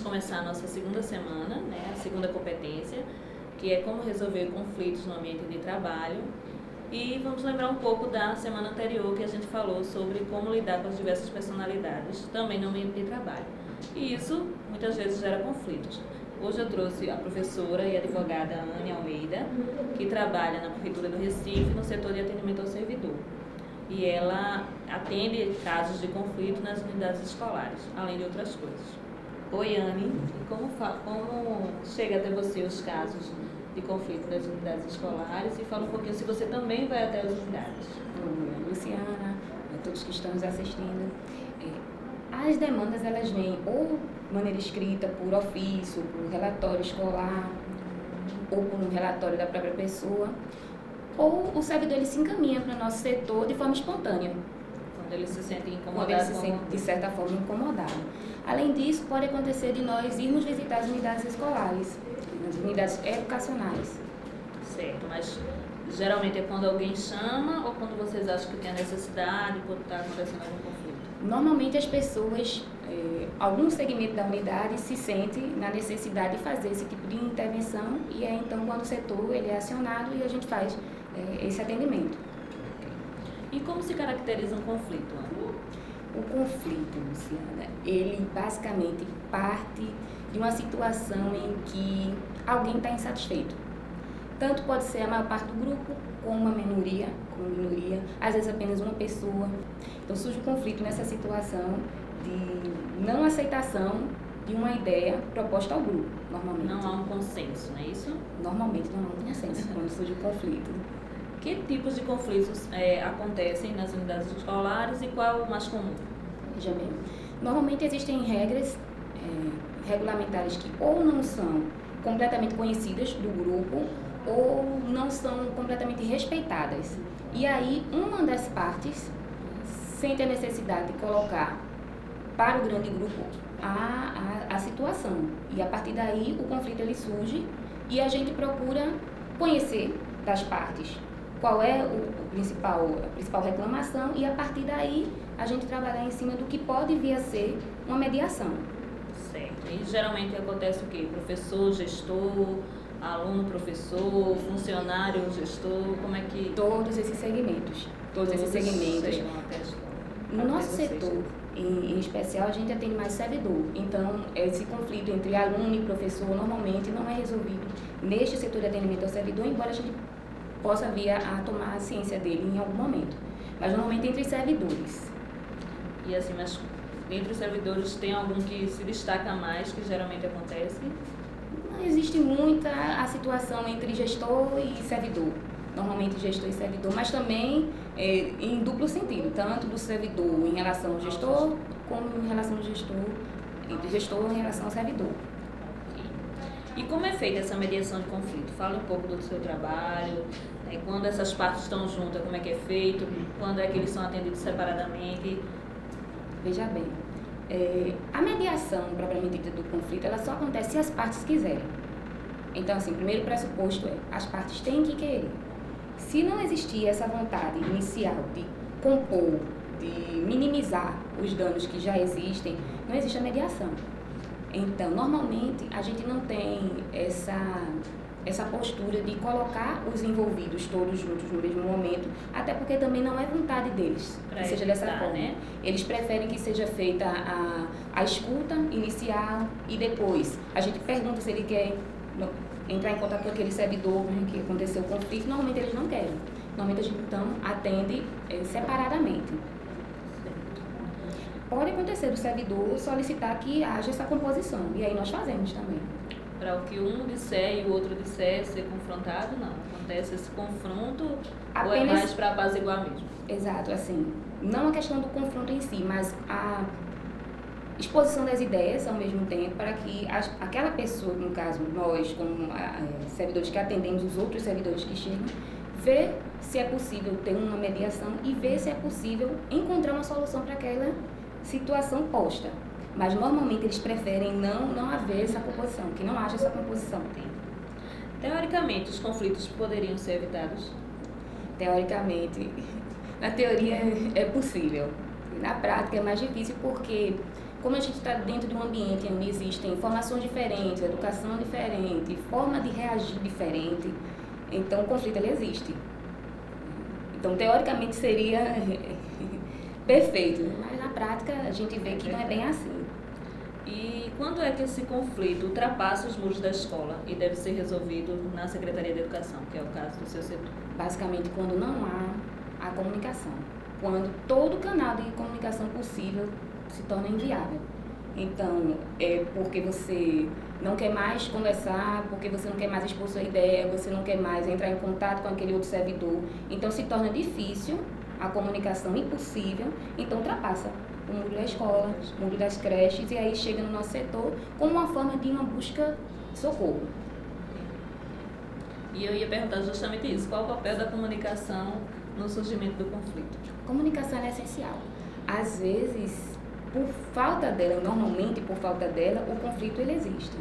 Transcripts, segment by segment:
começar a nossa segunda semana, né, a segunda competência, que é como resolver conflitos no ambiente de trabalho. E vamos lembrar um pouco da semana anterior que a gente falou sobre como lidar com as diversas personalidades, também no ambiente de trabalho. E isso muitas vezes gera conflitos. Hoje eu trouxe a professora e advogada Anne Almeida, que trabalha na Prefeitura do Recife, no setor de atendimento ao servidor. E ela atende casos de conflito nas unidades escolares, além de outras coisas. Oi, Anne, como chega até você os casos de conflito nas unidades escolares e fala um pouquinho se você também vai até as unidades. Oi, Luciana, a todos que estão nos assistindo. As demandas, elas vêm ou de maneira escrita, por ofício, por relatório escolar, ou por um relatório da própria pessoa, ou o servidor ele se encaminha para o nosso setor de forma espontânea. Quando ele se sente incomodado. Quando ele se sente, de certa forma, incomodado. Além disso, pode acontecer de nós irmos visitar as unidades escolares, as unidades educacionais. Certo, mas geralmente é quando alguém chama ou quando vocês acham que tem a necessidade, quando está acontecendo algum conflito? Normalmente as pessoas, algum segmento da unidade se sente na necessidade de fazer esse tipo de intervenção e é então quando o setor ele é acionado e a gente faz esse atendimento. E como se caracteriza um conflito, Ana? O conflito, Luciana, ele basicamente parte de uma situação em que alguém está insatisfeito. Tanto pode ser a maior parte do grupo, como uma minoria, às vezes apenas uma pessoa. Então surge o conflito nessa situação de não aceitação de uma ideia proposta ao grupo, normalmente. Não há um consenso, não é isso? Normalmente não há um consenso quando surge o conflito. Que tipos de conflitos acontecem nas unidades escolares e qual é o mais comum? Veja bem, normalmente existem regras regulamentares que ou não são completamente conhecidas do grupo ou não são completamente respeitadas. E aí, uma das partes sente a necessidade de colocar para o grande grupo a situação. E a partir daí, o conflito ele surge e a gente procura conhecer das partes qual é a principal reclamação e a partir daí a gente trabalhar em cima do que pode vir a ser uma mediação. Certo. E geralmente acontece o quê? Professor, gestor, aluno, professor, funcionário, gestor, como é que... Todos esses segmentos. No nosso setor, em especial, a gente atende mais servidor. Então, esse conflito entre aluno e professor normalmente não é resolvido neste setor de atendimento ao servidor, embora a gente possa vir a tomar a ciência dele em algum momento. Mas normalmente entre servidores. E assim, mas entre os servidores tem algum que se destaca mais, que geralmente acontece? Não existe muita a situação entre gestor e servidor. Normalmente gestor e servidor, mas também em duplo sentido, tanto do servidor em relação ao gestor, como em relação ao gestor em relação ao servidor. E como é feita essa mediação de conflito? Fala um pouco do seu trabalho, quando essas partes estão juntas, como é que é feito, quando é que eles são atendidos separadamente? Veja bem, a mediação propriamente dita do conflito, ela só acontece se as partes quiserem. Então, assim, o primeiro pressuposto as partes têm que querer. Se não existir essa vontade inicial de compor, de minimizar os danos que já existem, não existe a mediação. Então, normalmente, a gente não tem essa postura de colocar os envolvidos todos juntos no mesmo momento, até porque também não é vontade deles que seja dessa forma. Né? Eles preferem que seja feita a escuta inicial e depois a gente pergunta se ele quer entrar em contato com aquele servidor que aconteceu o conflito. Normalmente eles não querem. Normalmente a gente então atende separadamente. Pode acontecer do servidor solicitar que haja essa composição, e aí nós fazemos também. Para o que um disser e o outro disser ser confrontado, não. Acontece esse confronto ou é mais para apaziguar mesmo? Exato, assim, não a questão do confronto em si, mas a exposição das ideias ao mesmo tempo para que aquela pessoa, no caso nós, como servidores que atendemos os outros servidores que chegam, ver se é possível ter uma mediação e ver se é possível encontrar uma solução para aquela situação posta. Mas normalmente eles preferem não haver essa composição, que não haja essa composição. Teoricamente, os conflitos poderiam ser evitados? Teoricamente, na teoria é possível. Na prática é mais difícil porque como a gente está dentro de um ambiente onde existem informações diferentes, educação diferente, forma de reagir diferente, então o conflito ele existe. Então, teoricamente seria perfeito, mas na prática a gente vê que não é bem assim. E quando é que esse conflito ultrapassa os muros da escola e deve ser resolvido na Secretaria de Educação, que é o caso do seu setor? Basicamente, quando não há a comunicação, quando todo canal de comunicação possível se torna inviável. Então, é porque você não quer mais conversar, porque você não quer mais expor sua ideia, você não quer mais entrar em contato com aquele outro servidor. Então, se torna difícil, a comunicação impossível, então ultrapassa o muro da escola, o muro das creches, e aí chega no nosso setor como uma forma de uma busca de socorro. E eu ia perguntar justamente isso, qual o papel da comunicação no surgimento do conflito? Comunicação é essencial. Às vezes, por falta dela, normalmente por falta dela, o conflito ele existe.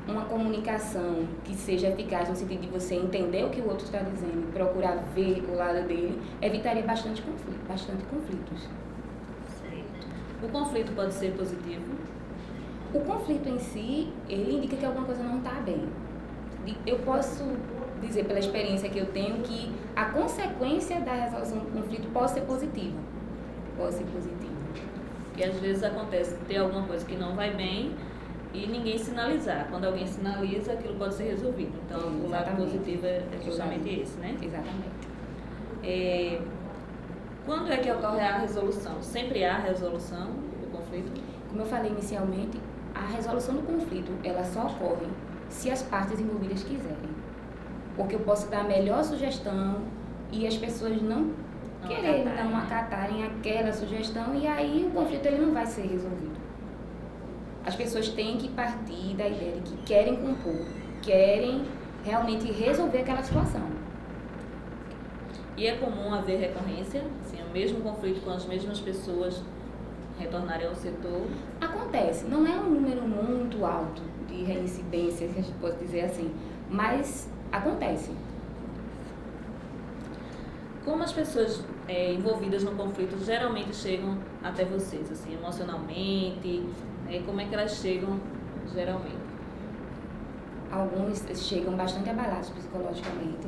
Uma comunicação que seja eficaz no sentido de você entender o que o outro está dizendo, procurar ver o lado dele, evitaria bastante conflitos. Certo. O conflito pode ser positivo? O conflito em si, ele indica que alguma coisa não está bem. Eu posso dizer pela experiência que eu tenho que a consequência da resolução do conflito pode ser positiva. Pode ser positiva. E às vezes acontece que tem alguma coisa que não vai bem e ninguém sinalizar. Quando alguém sinaliza, aquilo pode ser resolvido. Então, o lado positivo é justamente esse, né? Exatamente. Quando é que ocorre a resolução? Sempre há resolução do conflito? Como eu falei inicialmente, a resolução do conflito, ela só ocorre se as partes envolvidas quiserem. Porque eu posso dar a melhor sugestão e as pessoas não quererem, não acatarem aquela sugestão, e aí o conflito ele não vai ser resolvido. As pessoas têm que partir da ideia de que querem compor, querem realmente resolver aquela situação. E é comum haver recorrência, assim, o mesmo conflito com as mesmas pessoas retornarem ao setor? Acontece, não é um número muito alto de reincidência, se a gente pode dizer assim, mas acontece. Como as pessoas envolvidas no conflito geralmente chegam até vocês, assim, emocionalmente? Como é que elas chegam geralmente? Alguns chegam bastante abalados psicologicamente,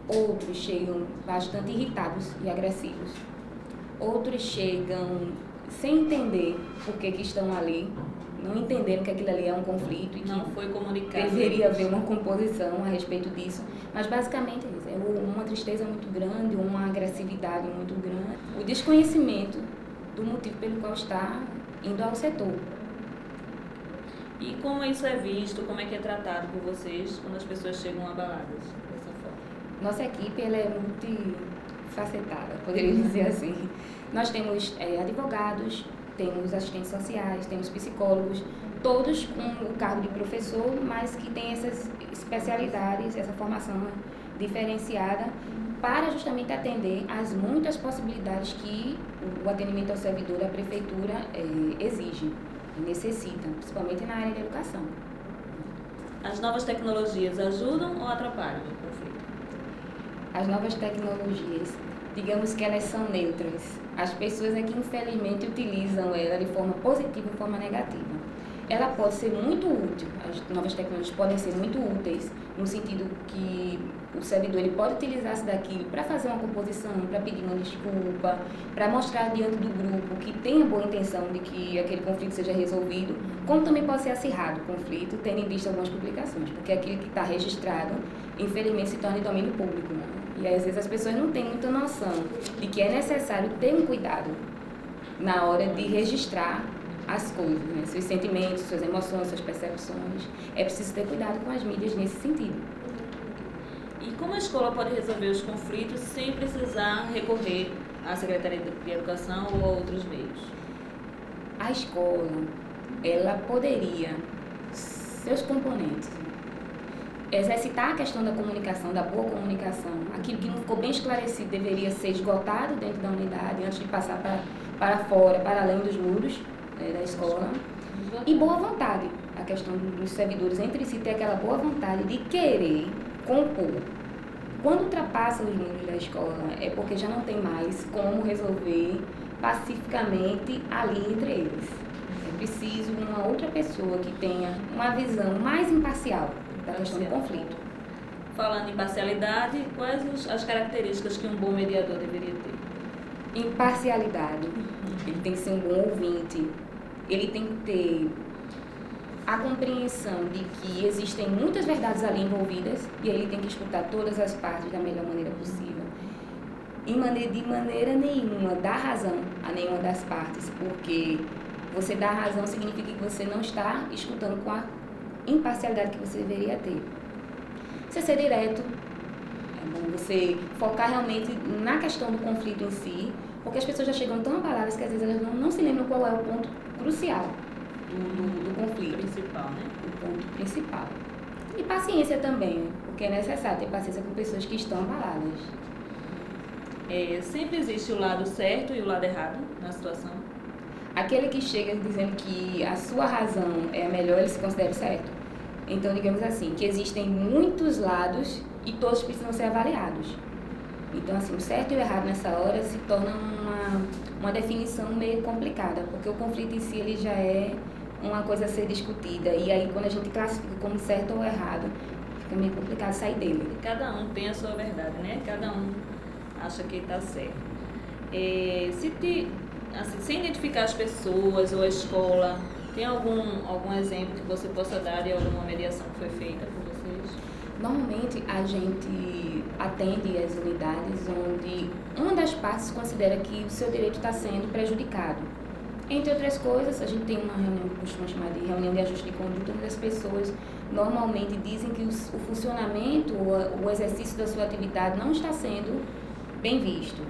outros chegam bastante irritados e agressivos, outros chegam sem entender por que estão ali, não entenderam que aquilo ali é um conflito e que não foi comunicado. Deveria haver uma composição a respeito disso, mas basicamente é isso, é uma tristeza muito grande, uma agressividade muito grande, o desconhecimento do motivo pelo qual está indo ao setor. E como isso é visto, como é que é tratado por vocês quando as pessoas chegam abaladas dessa forma? Nossa equipe ela é multifacetada, poderia dizer assim. Nós temos advogados, temos assistentes sociais, temos psicólogos, todos com o cargo de professor, mas que têm essas especialidades, essa formação diferenciada, para justamente atender às muitas possibilidades que o atendimento ao servidor da prefeitura exige, necessita, principalmente na área da educação. As novas tecnologias ajudam ou atrapalham o conflito? As novas tecnologias, digamos que elas são neutras. As pessoas é que infelizmente utilizam ela de forma positiva e de forma negativa. Ela pode ser muito útil, as novas tecnologias podem ser muito úteis, no sentido que o servidor ele pode utilizar-se daquilo para fazer uma composição, para pedir uma desculpa, para mostrar diante do grupo que tem a boa intenção de que aquele conflito seja resolvido, como também pode ser acirrado o conflito, tendo em vista algumas publicações, porque aquilo que está registrado, infelizmente, se torna de domínio público, né? E aí, às vezes as pessoas não têm muita noção de que é necessário ter um cuidado na hora de registrar as coisas, né? Seus sentimentos, suas emoções, suas percepções. É preciso ter cuidado com as mídias nesse sentido. E como a escola pode resolver os conflitos sem precisar recorrer à Secretaria de Educação ou a outros meios? A escola, ela poderia, seus componentes, exercitar a questão da comunicação, da boa comunicação. Aquilo que não ficou bem esclarecido deveria ser esgotado dentro da unidade antes de passar para fora, para além dos muros da escola. E boa vontade, a questão dos servidores entre si ter aquela boa vontade de querer compor. Quando ultrapassa os muros da escola é porque já não tem mais como resolver pacificamente ali entre eles. É preciso uma outra pessoa que tenha uma visão mais imparcial da questão do conflito. Falando em parcialidade, quais as características que um bom mediador deveria ter? Imparcialidade. Ele tem que ser um bom ouvinte. Ele tem que ter a compreensão de que existem muitas verdades ali envolvidas e ele tem que escutar todas as partes da melhor maneira possível. De maneira nenhuma dar razão a nenhuma das partes, porque você dar razão significa que você não está escutando com a imparcialidade que você deveria ter. Você ser direto, é bom você focar realmente na questão do conflito em si, porque as pessoas já chegam tão abaladas que às vezes elas não se lembram qual é o ponto crucial do conflito. Principal, né? O ponto principal. E paciência também, porque é necessário ter paciência com pessoas que estão abaladas. Sempre existe o lado certo e o lado errado na situação? Aquele que chega dizendo que a sua razão é a melhor, ele se considera certo. Então, digamos assim, que existem muitos lados e todos precisam ser avaliados. Então, assim, o certo e o errado nessa hora se torna uma definição meio complicada, porque o conflito em si ele já é uma coisa a ser discutida. E aí, quando a gente classifica como certo ou errado, fica meio complicado sair dele. Cada um tem a sua verdade, né? Cada um acha que está certo. Sem identificar as pessoas ou a escola, tem algum exemplo que você possa dar de alguma mediação que foi feita por vocês? Normalmente, a gente atende as unidades onde uma das partes considera que o seu direito está sendo prejudicado. Entre outras coisas, a gente tem uma reunião que costuma chamar de reunião de ajuste de conduta, onde as pessoas normalmente dizem que o funcionamento ou o exercício da sua atividade não está sendo bem visto.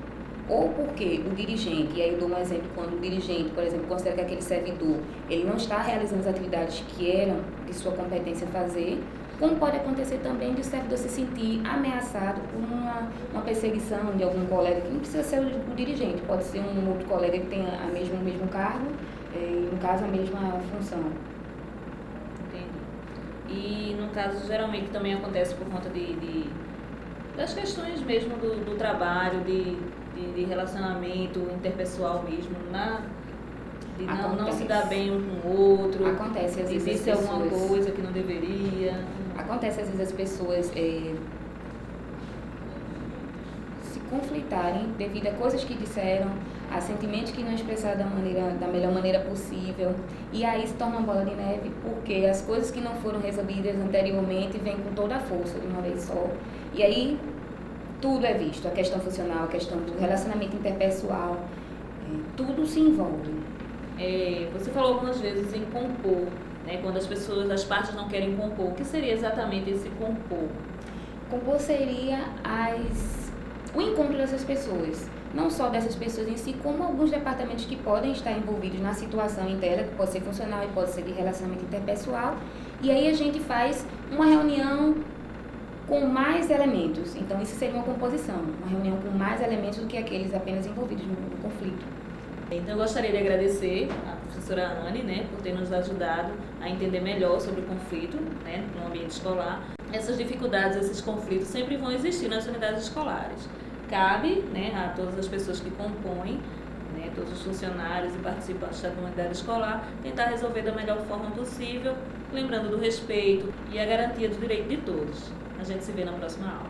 Ou porque o dirigente, e aí eu dou um exemplo, quando o dirigente, por exemplo, considera que aquele servidor ele não está realizando as atividades que eram de sua competência fazer, como pode acontecer também de o servidor se sentir ameaçado por uma perseguição de algum colega, que não precisa ser o dirigente, pode ser um outro colega que tenha o mesmo cargo, e no caso a mesma função. Entendi. E no caso, geralmente também acontece por conta das questões mesmo do trabalho, de relacionamento interpessoal mesmo, de não se dar bem um com o outro. Acontece, às vezes de disse alguma coisa que não deveria. Acontece, às vezes, as pessoas se conflitarem devido a coisas que disseram, a sentimentos que não expressaram da melhor maneira possível. E aí se torna uma bola de neve, porque as coisas que não foram resolvidas anteriormente vêm com toda a força de uma vez só. E aí tudo é visto, a questão funcional, a questão do relacionamento interpessoal, tudo se envolve. Você falou algumas vezes em compor, né? Quando as partes não querem compor. O que seria exatamente esse compor? Compor seria o encontro dessas pessoas, não só dessas pessoas em si, como alguns departamentos que podem estar envolvidos na situação inteira, que pode ser funcional e pode ser de relacionamento interpessoal, e aí a gente faz uma reunião com mais elementos. Então, isso seria uma composição, uma reunião com mais elementos do que aqueles apenas envolvidos no conflito. Então, eu gostaria de agradecer a professora Anne, né, por ter nos ajudado a entender melhor sobre o conflito, né, no ambiente escolar. Essas dificuldades, esses conflitos sempre vão existir nas unidades escolares. Cabe, né, a todas as pessoas que compõem, né, todos os funcionários e participantes da comunidade escolar, tentar resolver da melhor forma possível, lembrando do respeito e a garantia do direito de todos. A gente se vê na próxima aula.